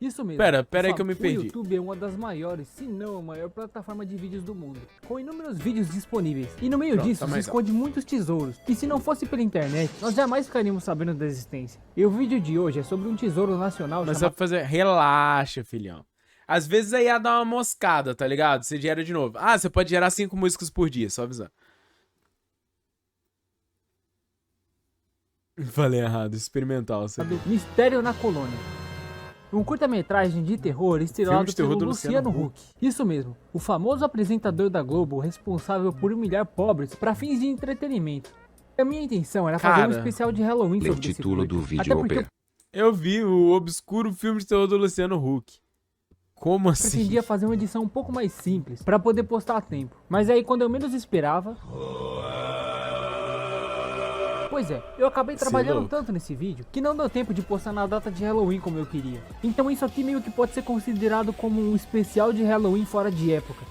Isso mesmo. Pera aí que eu me O perdi. YouTube é uma das maiores, se não a maior plataforma de vídeos do mundo, com inúmeros vídeos disponíveis. E no meio Pronto, disso tá se mais esconde muitos tesouros, que se não fosse pela internet, nós jamais ficaríamos sabendo da existência. E o vídeo de hoje é sobre um tesouro nacional Mas chamado... sabe fazer... Relaxa, filhão. Às vezes aí ia dar uma moscada, tá ligado? Você gera de novo. Ah, você pode gerar 5 músicas por dia, só avisar. Falei errado, experimental. Mistério na Colônia. Um curta-metragem de terror Filme estrelado de terror pelo do Luciano Luciano Huck. Isso mesmo, o famoso apresentador da Globo responsável por humilhar pobres para fins de entretenimento. A minha intenção era fazer um Cara, especial de Halloween Lê sobre o esse título curta. do Até vídeo, porque eu Alper. eu vi o obscuro filme de terror do Luciano Huck. Como assim? pretendia fazer uma edição um pouco mais simples para poder postar a tempo. Mas aí quando eu menos esperava... Pois é, eu acabei trabalhando louco. tanto nesse vídeo que não deu tempo de postar na data de Halloween como eu queria. Então isso aqui meio que pode ser considerado como um especial de Halloween fora de época.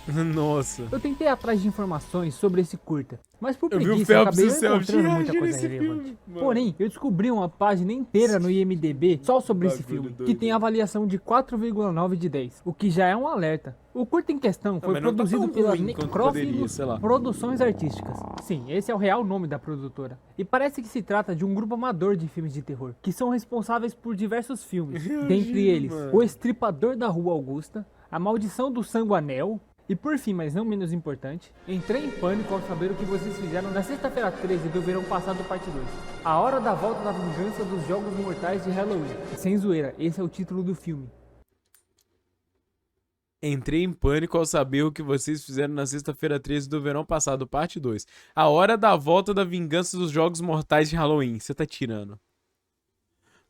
Nossa. Eu tentei ir atrás de informações sobre esse curta, mas por Eu vi o preguiça eu Phelps acabei do não céu encontrando muita reagindo coisa nesse relevante. filme, mano. Porém, eu descobri uma página inteira no IMDB só sobre esse Bagulho filme, doido. que tem avaliação de 4,9 de 10, o que já é um alerta. O curta em questão foi mas não tá produzido tão pela ruim quanto poderia, Necrófilos sei lá. Produções Artísticas. Sim, esse é o real nome da produtora. E parece que se trata de um grupo amador de filmes de terror, que são responsáveis por diversos filmes, dentre eles mano. O Estripador da Rua Augusta, A Maldição do Sanguanel, e por fim, mas não menos importante, entrei em pânico ao saber o que vocês fizeram na sexta-feira 13 do verão passado, parte 2. A hora da volta da vingança dos Jogos Mortais de Halloween. Sem zoeira, esse é o título do filme. Entrei em pânico ao saber o que vocês fizeram na sexta-feira 13 do verão passado, parte 2. A hora da volta da vingança dos Jogos Mortais de Halloween. Você tá tirando.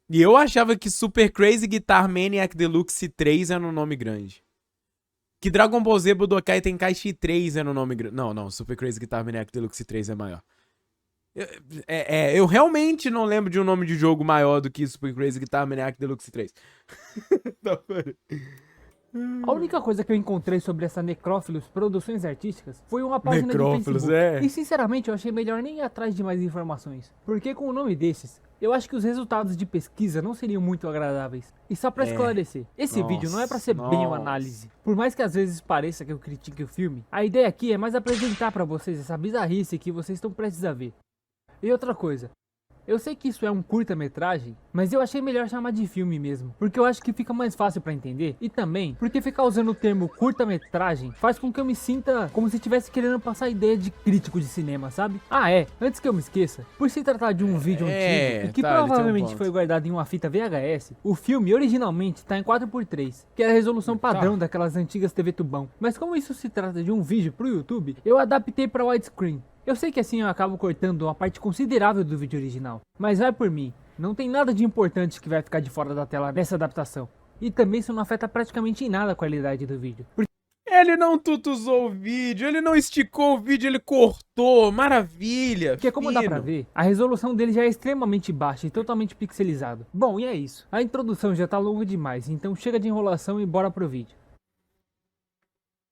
E eu achava que Super Crazy Guitar Maniac Deluxe 3 era um nome grande. Que Dragon Ball Z Budokai Tenkaichi 3 era um nome grande. Não, Super Crazy Guitar Maniac Deluxe 3 é maior. Eu realmente não lembro de um nome de jogo maior do que Super Crazy Guitar Maniac Deluxe 3. Tá, pera. A única coisa que eu encontrei sobre essa Necrófilos Produções Artísticas foi uma página Necrófilos, de Facebook. é. E sinceramente eu achei melhor nem ir atrás de mais informações. Porque com o nome desses, eu acho que os resultados de pesquisa não seriam muito agradáveis. E só pra esclarecer, esse Nossa, vídeo não é pra ser bem uma análise. Por mais que às vezes pareça que eu critique o filme, a ideia aqui é mais apresentar pra vocês essa bizarrice que vocês estão prestes a ver. E outra coisa, eu sei que isso é um curta-metragem, mas eu achei melhor chamar de filme mesmo, porque eu acho que fica mais fácil pra entender, e também porque ficar usando o termo curta-metragem faz com que eu me sinta como se estivesse querendo passar a ideia de crítico de cinema, sabe? Ah é, antes que eu me esqueça, por se tratar de um vídeo antigo, e que tá, ele tem um provavelmente ponto. foi guardado em uma fita VHS, o filme originalmente tá em 4:3, que é a resolução padrão daquelas antigas TV tubão, mas como isso se trata de um vídeo pro YouTube, eu adaptei pra widescreen. Eu sei que assim eu acabo cortando uma parte considerável do vídeo original, mas vai por mim, não tem nada de importante que vai ficar de fora da tela dessa adaptação. E também isso não afeta praticamente em nada a qualidade do vídeo. Ele não tutuzou o vídeo, ele não esticou o vídeo, ele cortou. Maravilha. Porque como dá pra fino. ver, a resolução dele já é extremamente baixa e totalmente pixelizado. Bom, e é isso. A introdução já tá longa demais, então chega de enrolação e bora pro vídeo.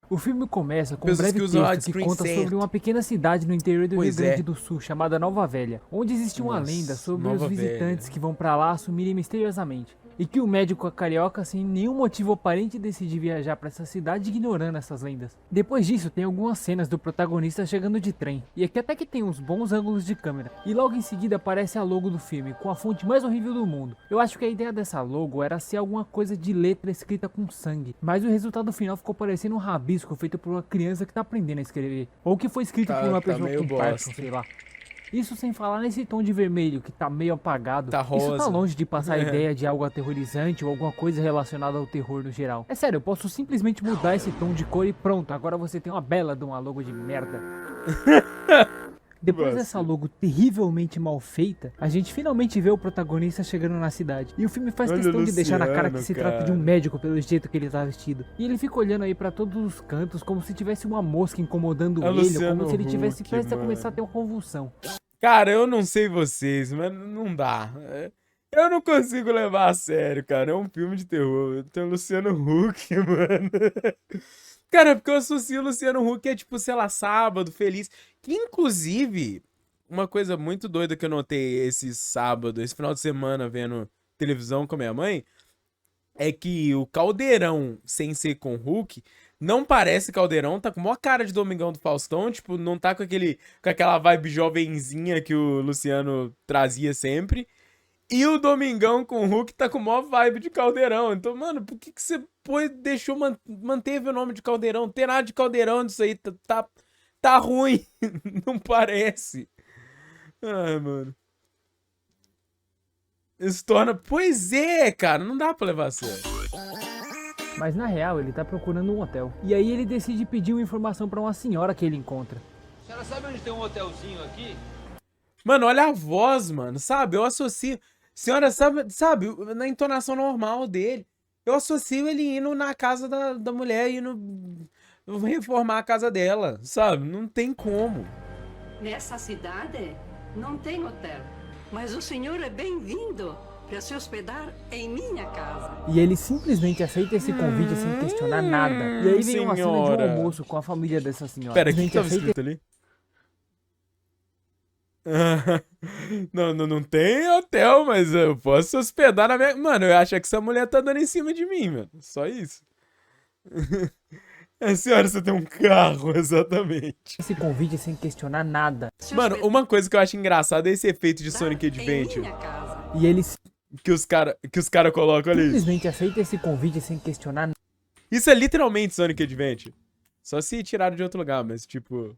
O filme começa com um Pessoas breve que usam texto que widescreen conta certo. sobre uma pequena cidade no interior do Pois Rio Grande é. do Sul, chamada Nova Velha, onde existe uma Nossa, lenda sobre Nova os visitantes Velha. que vão pra lá assumirem misteriosamente. E que o médico carioca, sem nenhum motivo aparente, decide viajar pra essa cidade ignorando essas lendas. Depois disso, tem algumas cenas do protagonista chegando de trem, e aqui até que tem uns bons ângulos de câmera. E logo em seguida aparece a logo do filme, com a fonte mais horrível do mundo. Eu acho que a ideia dessa logo era ser alguma coisa de letra escrita com sangue, mas o resultado final ficou parecendo um rabisco feito por uma criança que tá aprendendo a escrever, ou que foi escrito Tá- por uma tá pessoa meio com Parkinson, bosta. sei lá. Isso sem falar nesse tom de vermelho que tá meio apagado. Tá Isso tá rosa. longe de passar a ideia de algo aterrorizante ou alguma coisa relacionada ao terror no geral. É sério, eu posso simplesmente mudar esse tom de cor e pronto, agora você tem uma bela de uma logo de merda. Depois dessa logo terrivelmente mal feita, a gente finalmente vê o protagonista chegando na cidade. E o filme faz Olha o questão de deixar na cara que Luciano, se trata de um cara. médico pelo jeito que ele tá vestido. E ele fica olhando aí pra todos os cantos como se tivesse uma mosca incomodando É o ele, ou Luciano como se ele tivesse Huck, prestes a mano. começar a ter uma convulsão. Cara, eu não sei vocês, mas não dá. Eu não consigo levar a sério, cara. É um filme de terror. Tem o Luciano Huck, mano. Cara, porque eu associo o Luciano Huck é tipo, sei lá, sábado, feliz. Que inclusive, uma coisa muito doida que eu notei esse sábado, esse final de semana, vendo televisão com a minha mãe, é que o Caldeirão, sem ser com o Hulk, não parece Caldeirão, tá com a maior cara de Domingão do Faustão, tipo, não tá com aquela vibe jovenzinha que o Luciano trazia sempre. E o Domingão com o Hulk tá com a maior vibe de Caldeirão. Então, mano, por que você deixou, manteve o nome de Caldeirão? Não tem nada de Caldeirão disso aí, tá ruim, não parece. Ai, mano. Isso torna... Pois é, cara, não dá pra levar a sério. Mas na real, ele tá procurando um hotel. E aí ele decide pedir uma informação pra uma senhora que ele encontra. A senhora sabe onde tem um hotelzinho aqui? Mano, olha a voz, mano, sabe? Eu associo... Senhora, sabe, na entonação normal dele, eu associo ele indo na casa da mulher, indo reformar a casa dela, sabe? Não tem como. Nessa cidade não tem hotel, mas o senhor é bem-vindo para se hospedar em minha casa. E ele simplesmente aceita esse convite sem questionar nada. E aí vem uma cena de um senhora. almoço com a família dessa senhora. Pera, o que Simplesmente tava aceita escrito ali? Não tem hotel, mas eu posso hospedar na minha... Mano, eu acho que essa mulher tá dando em cima de mim, mano. Só isso. Senhora, você tem um carro, exatamente. esse convite sem questionar nada. Se Mano, hospedar uma coisa que eu acho engraçada é esse efeito de Sonic em Adventure minha casa. E ele que os cara colocam ali. simplesmente aceita esse convite sem questionar nada. Isso é literalmente Sonic Adventure. Só se tiraram de outro lugar, mas tipo...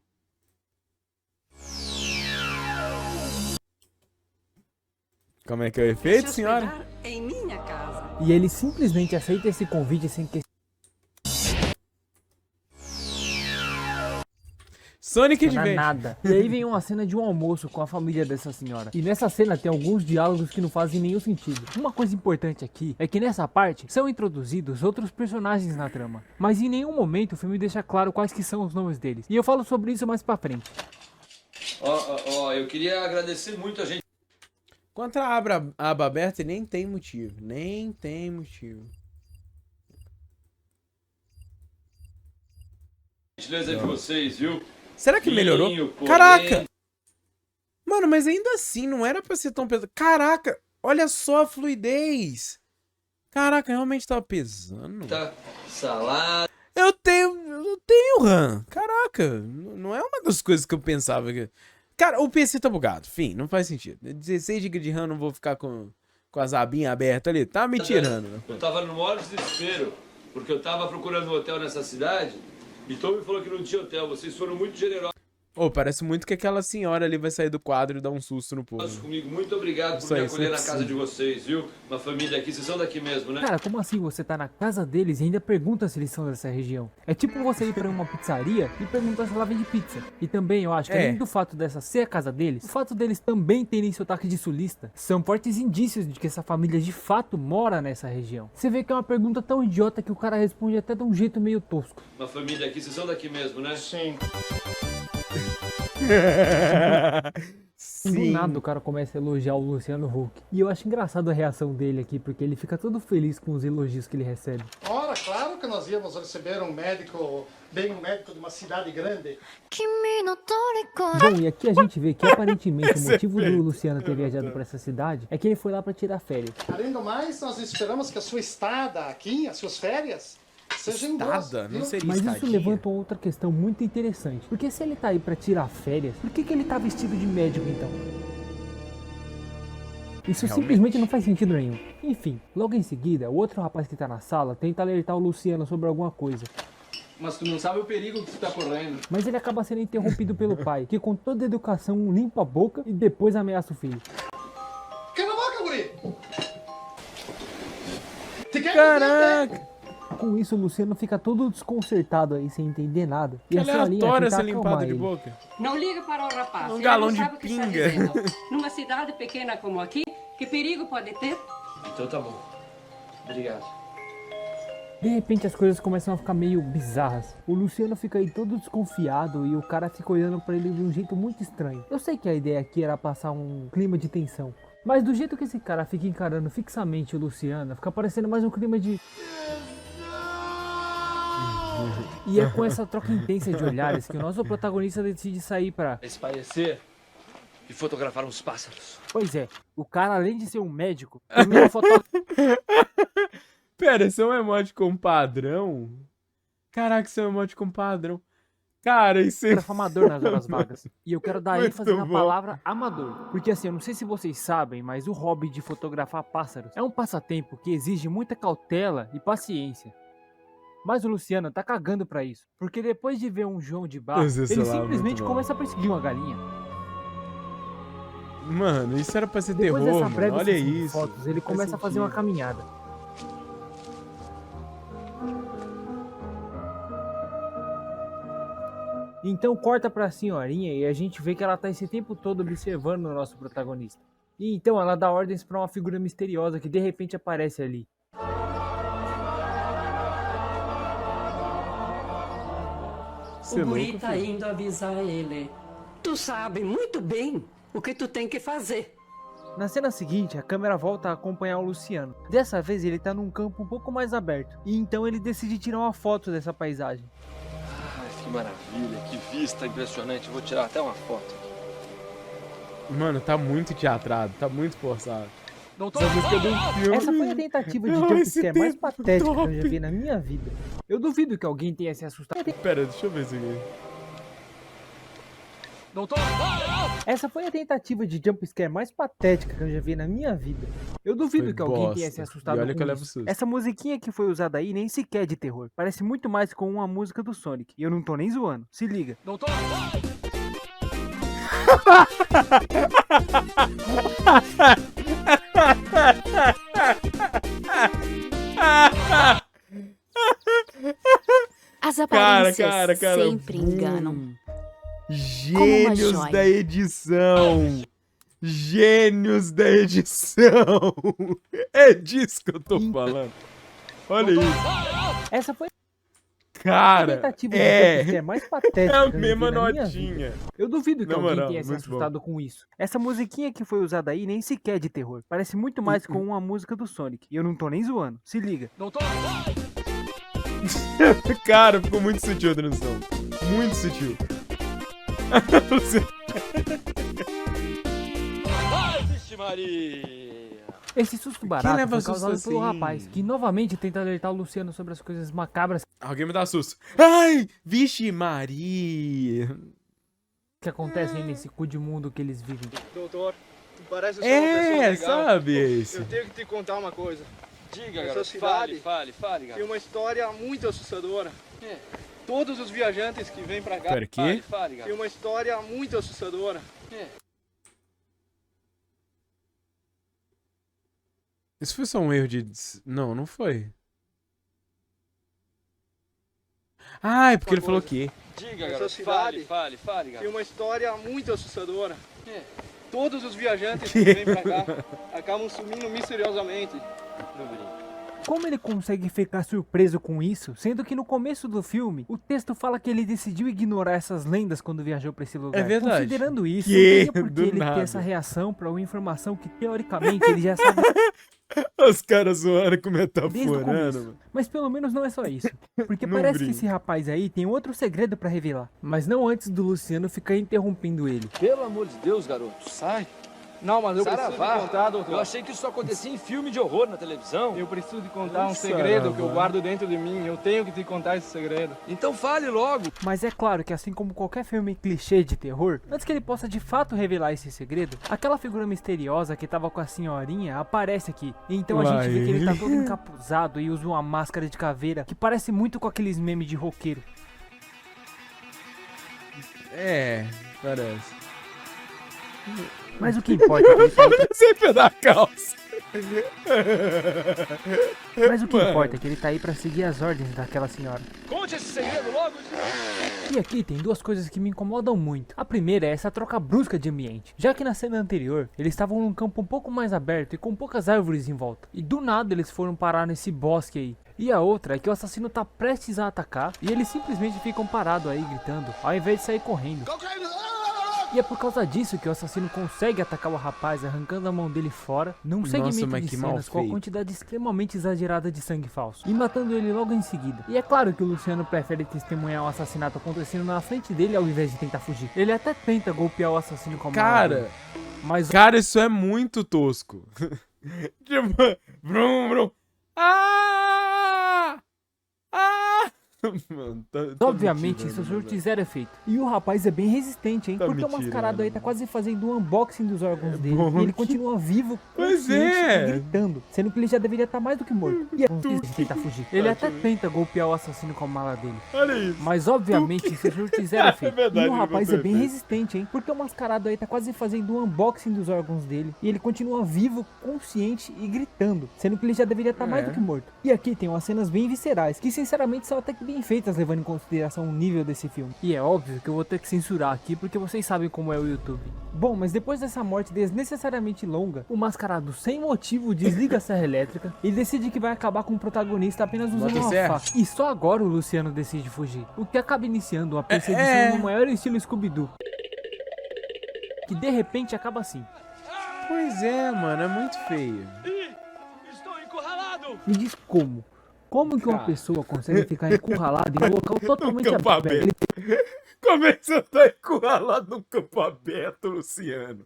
Como é que é o efeito, Se senhora? hospedar em minha casa. E ele simplesmente aceita esse convite sem questionar Sonic Adventure. nada. E aí vem uma cena de um almoço com a família dessa senhora. E nessa cena tem alguns diálogos que não fazem nenhum sentido. Uma coisa importante aqui é que nessa parte são introduzidos outros personagens na trama. Mas em nenhum momento o filme deixa claro quais que são os nomes deles. E eu falo sobre isso mais pra frente. Eu queria agradecer muito a gente. Quanto a aba aberta, nem tem motivo. Nem tem motivo. Gentileza de vocês, viu? Será que melhorou? Vinho, porém- Caraca! Mano, mas ainda assim, não era pra ser tão pesado. Caraca! Olha só a fluidez! Caraca, realmente tava pesando. Tá, salada. Eu tenho RAM. Caraca, não é uma das coisas que eu pensava que... Cara, o PC tá bugado. Fim, não faz sentido. 16 GB de RAM, não vou ficar com as abinhas abertas ali. Tá me tirando. Né? Eu tava no maior desespero, porque eu tava procurando um hotel nessa cidade e Tom me falou que não tinha hotel. Vocês foram muito generosos Ô, parece muito que aquela senhora ali vai sair do quadro e dar um susto no povo. comigo. Muito obrigado Isso por me aí, isso acolher é na casa possível. de vocês, viu? Uma família aqui, vocês são daqui mesmo, né? Cara, como assim você tá na casa deles e ainda pergunta se eles são dessa região? É tipo você ir pra uma pizzaria e perguntar se ela vende pizza. E também eu acho que É. além do fato dessa ser a casa deles, o fato deles também terem sotaque de sulista, são fortes indícios de que essa família de fato mora nessa região. Você vê que é uma pergunta tão idiota que o cara responde até de um jeito meio tosco. Uma família aqui, vocês são daqui mesmo, né? Sim. Do Sim. nada o cara começa a elogiar o Luciano Huck. E eu acho engraçado a reação dele aqui, porque ele fica todo feliz com os elogios que ele recebe. Ora, claro que nós íamos receber um médico de uma cidade grande. Bom, e aqui a gente vê que aparentemente o motivo do Luciano ter viajado pra essa cidade é que ele foi lá pra tirar férias. Além do mais, nós esperamos que a sua estada aqui, as suas férias, sejam boas. Estada? Não viu? seria Mas isso estadia? levanta outra questão muito interessante. Porque se ele tá aí pra tirar férias, por que ele tá vestido de médico então? Isso simplesmente não faz sentido nenhum. Enfim, logo em seguida, o outro rapaz que tá na sala tenta alertar o Luciano sobre alguma coisa. Mas tu não sabe o perigo que tu tá correndo. Mas ele acaba sendo interrompido pelo pai, que com toda educação limpa a boca e depois ameaça o filho. Cala a boca, guri! Te quero Caraca! Com isso, o Luciano fica todo desconcertado aí, sem entender nada. E Que a senhorinha aleatório tenta essa limpada acalmar de ele. boca. Não liga para o rapaz. Um ele galão não de sabe o que está pinga. dizendo. Numa cidade pequena como aqui, que perigo pode ter? Então tá bom. Obrigado. De repente as coisas começam a ficar meio bizarras. O Luciano fica aí todo desconfiado e o cara fica olhando pra ele de um jeito muito estranho. Eu sei que a ideia aqui era passar um clima de tensão, mas do jeito que esse cara fica encarando fixamente o Luciano, fica parecendo mais um clima de... E é com essa troca intensa de olhares que o nosso protagonista decide sair pra... Espairecer e fotografar uns pássaros. Pois é, o cara além de ser um médico, também é um fotógrafo. Pera, esse é um emoticon padrão? Caraca, esse é um emoticon padrão. Cara, isso é... fotógrafo amador nas horas vagas. E eu quero dar Muito ênfase na bom. palavra amador. Porque assim, eu não sei se vocês sabem, mas o hobby de fotografar pássaros é um passatempo que exige muita cautela e paciência. Mas o Luciano tá cagando pra isso. Porque depois de ver um João de Barro, Esse ele celular é simplesmente muito bom. começa a perseguir uma galinha. Mano, isso era pra ser Depois terror, dessa mano. breve Olha sessão de isso. fotos, ele Não faz começa a fazer uma sentido. caminhada. Então corta pra senhorinha e a gente vê que ela tá esse tempo todo observando o nosso protagonista. E então ela dá ordens pra uma figura misteriosa que de repente aparece ali. Você é O guri louco, tá filho? indo avisar ele. Tu sabe muito bem o que tu tem que fazer. Na cena seguinte, a câmera volta a acompanhar o Luciano. Dessa vez ele tá num campo um pouco mais aberto. E então ele decide tirar uma foto dessa paisagem. Ai, que maravilha, que vista impressionante. Vou tirar até uma foto. Mano, tá muito teatrado, tá muito forçado. Doutor, Essa música do filme. Essa foi a tentativa de Não, esse jumpscare mais tempo patética que eu já top. vi na minha vida. Eu duvido que alguém tenha se assustado. Pera, deixa eu ver isso aqui. doutor. Essa foi a tentativa de jumpscare mais patética que eu já vi na minha vida. Eu duvido Foi que alguém tenha bosta. se assustado E olha com que eu levo isso. susto. Essa musiquinha que foi usada aí nem sequer é de terror. Parece muito mais com uma música do Sonic. E eu não tô nem zoando. Se liga. Doutor. As Cara, aparências sempre enganam. Gênios joia. da edição. Gênios da edição. É disso que eu tô falando. Olha isso. Essa foi a Cara, tentativa de é. jumpscare mais patética É a que eu já vi mesma na minha vida. notinha. Eu duvido que Na alguém moral, tenha se muito bom. assustado com isso. Essa musiquinha que foi usada aí nem sequer é de terror. Parece muito mais com uma música do Sonic. E eu não tô nem zoando. Se liga. Doutor. Cara, ficou muito sutil a transição. Muito sutil. Ai, vixe Maria. Esse susto barato leva foi susto causado pelo assim? rapaz, que novamente tenta alertar o Luciano sobre as coisas macabras Alguém me dá susto. Ai, vixe Maria. que acontecem nesse cu de mundo que eles vivem. Doutor, tu parece ser uma pessoa É, legal. sabe isso. Eu tenho que te contar uma coisa. Diga, Essa garoto. cidade Fale, Tem garoto. uma história muito assustadora. É. Todos os viajantes que vêm pra cá Pera, que? Fale, tem garoto. uma história muito assustadora. Isso foi só um erro de... Não, não foi. Ah, é porque ele falou que... Diga, Essa garoto. cidade Fale, Tem garoto. uma história muito assustadora. É. Todos os viajantes que vêm pra cá acabam sumindo misteriosamente. Não brinco. Como ele consegue ficar surpreso com isso, sendo que no começo do filme, o texto fala que ele decidiu ignorar essas lendas quando viajou pra esse lugar. É verdade. Considerando isso, Que? não teria por Do que ele nada. ter essa reação pra uma informação que teoricamente ele já sabe Os caras zoando com desde o metaforando, começo. mano. Mas pelo menos não é só isso. Porque Não parece brinca. que esse rapaz aí tem outro segredo pra revelar. Mas não antes do Luciano ficar interrompendo ele. Pelo amor de Deus, garoto. Sai. Não, mas eu preciso te Saravá. contar, doutor. Eu achei que isso só acontecia em filme de horror na televisão. Eu preciso te contar um Saravá. segredo que eu guardo dentro de mim. Eu tenho que te contar esse segredo. Então fale logo. Mas é claro que assim como qualquer filme clichê de terror, antes que ele possa de fato revelar esse segredo, aquela figura misteriosa que tava com a senhorinha aparece aqui. E então a Lá gente vê que ele tá ele. todo encapuzado e usa uma máscara de caveira que parece muito com aqueles memes de roqueiro. É, parece. Mas o que importa é que ele tá aí Sempre da calça. Mas o que importa é que ele tá aí pra seguir as ordens daquela senhora. Conte esse segredo logo. E aqui tem duas coisas que me incomodam muito. A primeira é essa troca brusca de ambiente. Já que na cena anterior, eles estavam num campo um pouco mais aberto e com poucas árvores em volta. E do nada eles foram parar nesse bosque aí. E a outra é que o assassino tá prestes a atacar e eles simplesmente ficam parados aí gritando, ao invés de sair correndo. E é por causa disso que o assassino consegue atacar o rapaz arrancando a mão dele fora num segmento mas de que mal cenas com a feito. quantidade extremamente exagerada de sangue falso e matando ele logo em seguida. E é claro que o Luciano prefere testemunhar o assassinato acontecendo na frente dele ao invés de tentar fugir. Ele até tenta golpear o assassino com a mão, Cara, mas cara, isso é muito tosco. Tipo, brum, brum. Ah! Mano, tá Obviamente, mentindo, isso né, surte velho? zero efeito. E o rapaz é bem resistente, hein? Tá Porque o mentindo, mascarado aí tá quase fazendo um unboxing dos órgãos dele. bom E ele que- continua vivo, Pois consciente é. e gritando. Sendo que ele já deveria estar mais do que morto. E ele tenta fugir. Ele até tenta golpear o assassino com a mala dele. Olha isso. Mas obviamente isso surte zero efeito. verdade, E o ele rapaz botou é bem efeito. resistente, hein? Porque o mascarado aí tá quase fazendo um unboxing dos órgãos dele. E ele continua vivo, consciente e gritando. Sendo que ele já deveria estar mais do que morto. E aqui tem umas cenas bem viscerais, que sinceramente são até que bem feitas, levando em consideração o nível desse filme. E é óbvio que eu vou ter que censurar aqui, porque vocês sabem como é o YouTube. Bom, mas depois dessa morte desnecessariamente longa, o mascarado sem motivo desliga a serra elétrica e decide que vai acabar com o protagonista apenas usando uma Motosserra. faca. E só agora o Luciano decide fugir, o que acaba iniciando uma perseguição no maior estilo Scooby-Doo. Que de repente acaba assim. Pois é, mano, é muito feio. Estou encurralado! Me diz como? Como que uma Cara. pessoa consegue ficar encurralada em um local totalmente campo aberto? Como é que você tá encurralado num campo aberto, Luciano?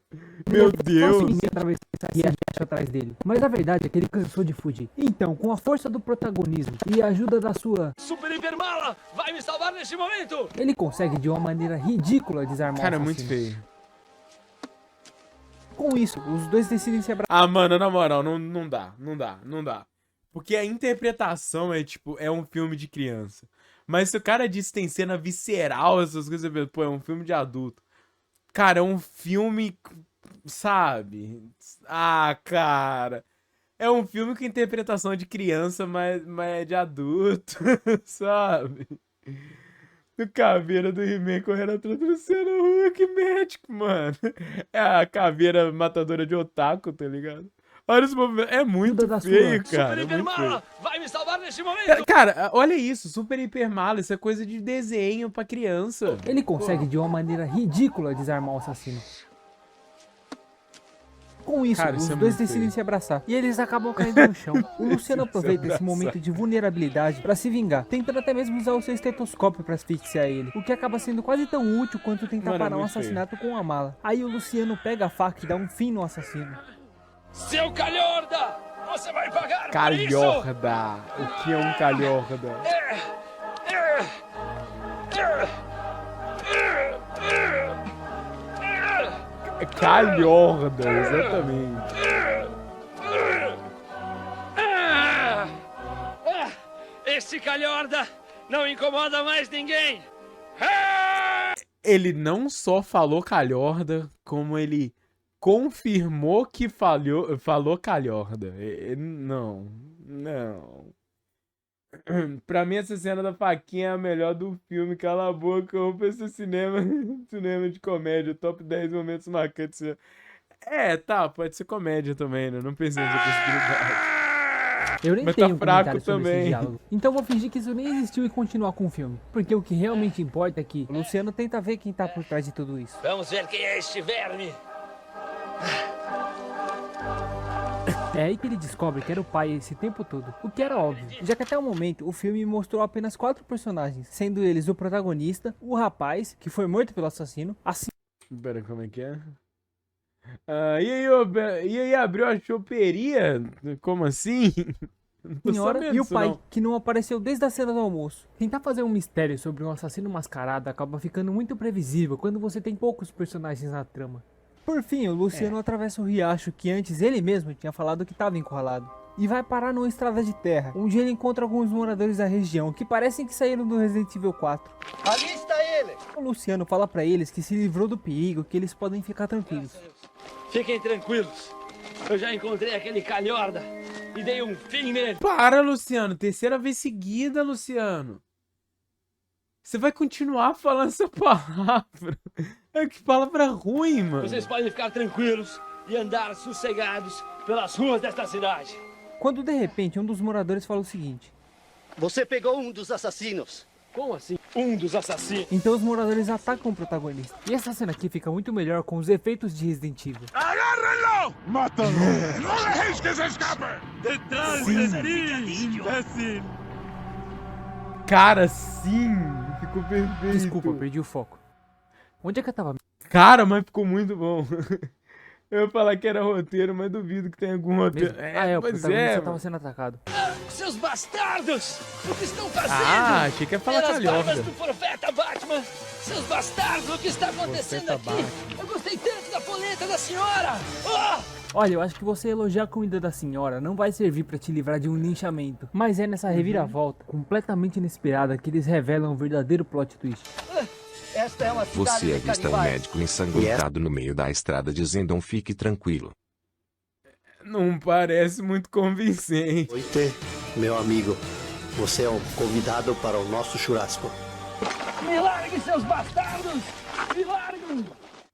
Meu Deus. Fácil ninguém atravessar essa riacho atrás dele. Mas a verdade é que ele cansou de fugir. Então, com a força do protagonismo e a ajuda da sua... Super Hipermala vai me salvar neste momento! Ele consegue de uma maneira ridícula desarmar Cara, é o muito assassino. feio. Com isso, os dois decidem se abraçar. Ah, mano, na moral, não dá. Porque a interpretação é, tipo, é um filme de criança. Mas se o cara diz que tem cena visceral, essas coisas, você vê, pô, é um filme de adulto. Cara, é um filme, sabe? Ah, cara. É um filme com interpretação de criança, mas é de adulto, sabe? Do Caveira do He-Man correndo atrás do Luciano Huck, médico, mano. É a caveira matadora de otaku, tá ligado? Olha esse movimento. É muito Da feio, sua- cara. Super É muito feio. Hipermala vai me salvar neste momento! Cara, olha isso. Super Hiper Mala. Isso é coisa de desenho pra criança. Ele consegue de uma maneira ridícula desarmar o assassino. Com isso, Cara, os isso é dois muito decidem feio. se abraçar e eles acabam caindo no chão. O Luciano aproveita esse momento de vulnerabilidade para se vingar, tentando até mesmo usar o seu estetoscópio para asfixiar ele, o que acaba sendo quase tão útil quanto tentar Mano, é parar um muito feio. assassinato com uma mala. Aí o Luciano pega a faca e dá um fim no assassino. Seu calhorda! Você vai pagar por isso! Calhorda. O que é um calhorda? Calhorda, exatamente. Esse calhorda não incomoda mais ninguém! Ele não só falou calhorda, como ele confirmou que falou calhorda. Não. Pra mim, essa cena da faquinha é a melhor do filme. Cala a boca, eu vou pra esse cinema de comédia. Top 10 momentos marcantes. É, tá, pode ser comédia também, né? Não pensei nessa possibilidade. Eu nem Mas tenho tá um fraco comentário sobre também. esse diálogo. Então vou fingir que isso nem existiu e continuar com o filme. Porque o que realmente importa é que o Luciano tenta ver quem tá por trás de tudo isso. Vamos ver quem é este verme! É aí que ele descobre que era o pai esse tempo todo, o que era óbvio, já que até o momento o filme mostrou apenas 4 personagens, sendo eles o protagonista, o rapaz, que foi morto pelo assassino, a Pera, como é que é? E aí, abriu a choperia? Como assim? Não tô senhora sabendo e o disso, pai, não. que não apareceu desde a cena do almoço. Tentar fazer um mistério sobre um assassino mascarado acaba ficando muito previsível quando você tem poucos personagens na trama. Por fim, o Luciano atravessa o riacho que antes ele mesmo tinha falado que estava encurralado. E vai parar numa estrada de terra, onde ele encontra alguns moradores da região que parecem que saíram do Resident Evil 4. Ali está ele! O Luciano fala pra eles que se livrou do perigo, que eles podem ficar tranquilos. Fiquem tranquilos, eu já encontrei aquele calhorda e dei um fim nele. Para, Luciano. Terceira vez seguida, Luciano. Você vai continuar falando essa palavra. É que palavra ruim, mano. Vocês podem ficar tranquilos e andar sossegados pelas ruas desta cidade. Quando de repente um dos moradores fala o seguinte. Você pegou um dos assassinos. Como assim? Um dos assassinos. Então os moradores atacam o protagonista. E essa cena aqui fica muito melhor com os efeitos de Resident Evil. ¡Agárrenlo! ¡Mátalo! ¡No dejéis que se escape! ¡Detrás de ti, imbécil! Cara, sim. Ficou perfeito. Desculpa, perdi o foco. Onde é que eu tava? Cara, mas ficou muito bom. Eu ia falar que era roteiro, mas duvido que tenha algum roteiro. O Pois protagonista tava sendo atacado. Seus bastardos! O que estão fazendo? Ah, achei que ia falar Pelas barbas calhorda. do profeta Batman! Seus bastardos, o que está acontecendo Profeta aqui? Batman. Eu gostei tanto da polenta da senhora! Ah! Olha, eu acho que você elogiar a comida da senhora não vai servir pra te livrar de um linchamento. Mas é nessa reviravolta, completamente inesperada, que eles revelam o verdadeiro plot twist. Esta é uma cidade Você de avista um canibais. médico ensanguentado no meio da estrada dizendo fique tranquilo. Não parece muito convincente. Oite, meu amigo. Você é um convidado para o nosso churrasco. Me largue, seus bastardos! Me larguem!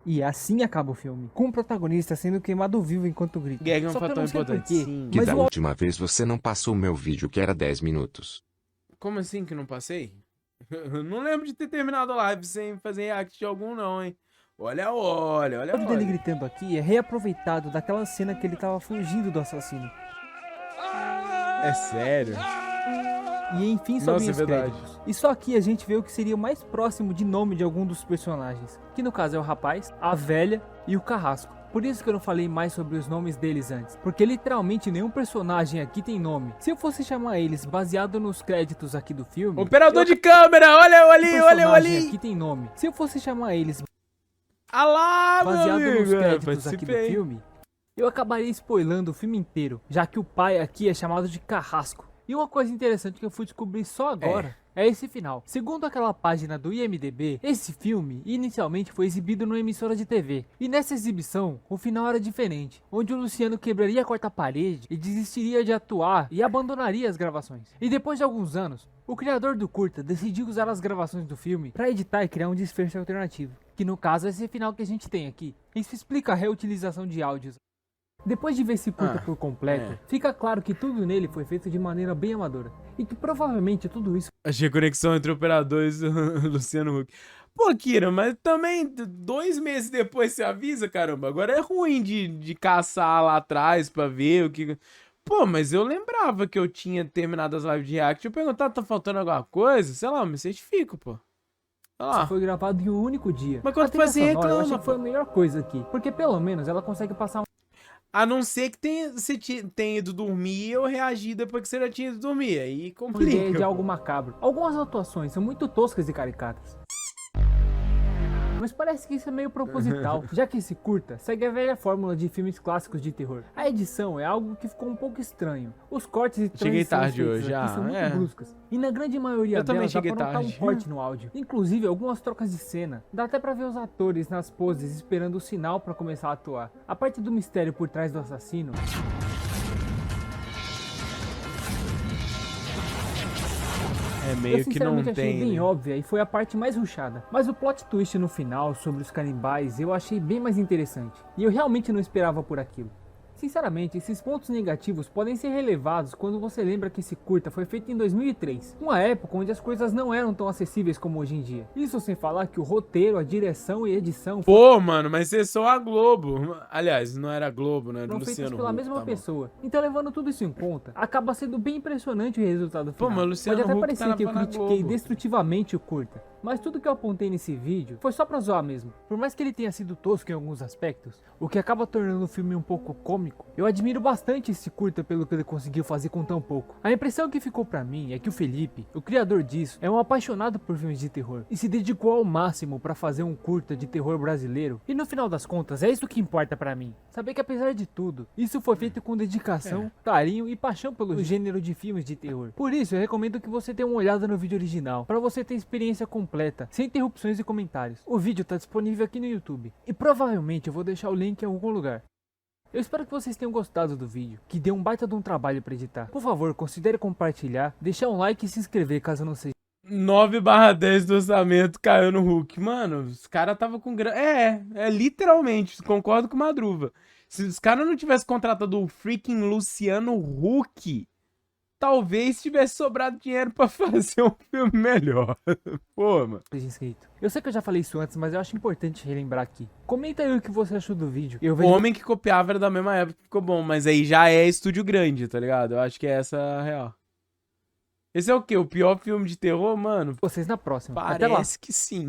E assim acaba o filme, com o protagonista sendo queimado vivo enquanto grita. Gag é um Só que eu fator não sei importante, porquê, sim. Que mas da o última vez você não passou o meu vídeo que era 10 minutos. Como assim que não passei? Eu não lembro de ter terminado a live sem fazer react de algum não, hein? Olha, áudio dele gritando aqui é reaproveitado daquela cena que ele tava fugindo do assassino. É sério? E enfim Nossa, sobem é os verdade. créditos. E só aqui a gente vê o que seria o mais próximo de nome de algum dos personagens. Que no caso é o rapaz, a velha e o carrasco. Por isso que eu não falei mais sobre os nomes deles antes. Porque literalmente nenhum personagem aqui tem nome. Se eu fosse chamar eles baseado nos créditos aqui do filme... Operador de câmera, olha ali, olha personagem ali. aqui tem nome. Se eu fosse chamar eles Ah lá, meu baseado nos amigo. créditos aqui do Participei. filme, eu acabaria spoilando o filme inteiro, já que o pai aqui é chamado de Carrasco. E uma coisa interessante que eu fui descobrir só agora é esse final. Segundo aquela página do IMDb, esse filme inicialmente foi exibido numa emissora de TV. E nessa exibição, o final era diferente, onde o Luciano quebraria a quarta parede e desistiria de atuar e abandonaria as gravações. E depois de alguns anos, o criador do curta decidiu usar as gravações do filme para editar e criar um desfecho alternativo, que no caso é esse final que a gente tem aqui. Isso explica a reutilização de áudios. Depois de ver esse curta por completo, fica claro que tudo nele foi feito de maneira bem amadora. E que provavelmente tudo isso... Achei a conexão entre operadores e o Luciano Huck. Pô, Kira, mas também 2 meses depois você avisa, caramba. Agora é ruim de caçar lá atrás pra ver o que... Pô, mas eu lembrava que eu tinha terminado as lives de react. Eu perguntava, tá faltando alguma coisa? Sei lá, me certifico, pô. Sei lá. foi gravado em um único dia. Mas quando A trilha você sonora, eu reclama, achei que foi a melhor coisa aqui. Porque pelo menos ela consegue passar A não ser que você tenha ido dormir e eu reagi depois que você já tinha ido dormir. Aí uma ideia complica. de algo macabro. Algumas atuações são muito toscas e caricatas. Mas parece que isso é meio proposital, já que esse curta segue a velha fórmula de filmes clássicos de terror. A edição é algo que ficou um pouco estranho. Os cortes e Cheguei transições tarde feitas hoje, aqui já, são muito bruscas. E na grande maioria Eu também delas dá cheguei pra notar um tarde. corte no áudio. Inclusive algumas trocas de cena. Dá até pra ver os atores nas poses esperando o sinal pra começar a atuar. A parte do mistério por trás do assassino... É Eu meio que não sinceramente achei tem, bem né? óbvia e foi a parte mais rushada. Mas o plot twist no final sobre os canibais eu achei bem mais interessante. E eu realmente não esperava por aquilo. Sinceramente, esses pontos negativos podem ser relevados quando você lembra que esse curta foi feito em 2003, uma época onde as coisas não eram tão acessíveis como hoje em dia. Isso sem falar que o roteiro, a direção e edição Pô, mano, mas você é só a Globo. Aliás, não era a Globo, né? Era o foram feitas Luciano pela Huck, mesma tá bom. pessoa. Então, levando tudo isso em conta, acaba sendo bem impressionante o resultado Pô, final. mas o Luciano Pode até Huck parecer que eu tava na critiquei Globo. destrutivamente o curta, mas tudo que eu apontei nesse vídeo foi só pra zoar mesmo. Por mais que ele tenha sido tosco em alguns aspectos, o que acaba tornando o filme um pouco cômico, eu admiro bastante esse curta pelo que ele conseguiu fazer com tão pouco. A impressão que ficou pra mim é que o Felipe, o criador disso, é um apaixonado por filmes de terror e se dedicou ao máximo pra fazer um curta de terror brasileiro. E no final das contas, é isso que importa pra mim. Saber que apesar de tudo, isso foi feito com dedicação, carinho e paixão pelo gênero de filmes de terror. Por isso, eu recomendo que você dê uma olhada no vídeo original, pra você ter experiência completa, sem interrupções e comentários. O vídeo tá disponível aqui no YouTube, e provavelmente eu vou deixar o link em algum lugar. Eu espero que vocês tenham gostado do vídeo, que deu um baita de um trabalho pra editar. Por favor, considere compartilhar, deixar um like e se inscrever caso não seja. 9/10 do orçamento caiu no Hulk. Mano, os caras tava com grana. Literalmente, concordo com o Madruva. Se os caras não tivessem contratado o freaking Luciano Huck, talvez tivesse sobrado dinheiro pra fazer um filme melhor. Pô, mano. Seja inscrito. Eu sei que eu já falei isso antes, mas eu acho importante relembrar aqui. Comenta aí o que você achou do vídeo. Eu O vejo Homem que Copiava era da mesma época que ficou bom, mas aí já é estúdio grande, tá ligado? Eu acho que é essa a real. Esse é o quê? O pior filme de terror, mano? vocês na próxima. Até lá. Parece que sim.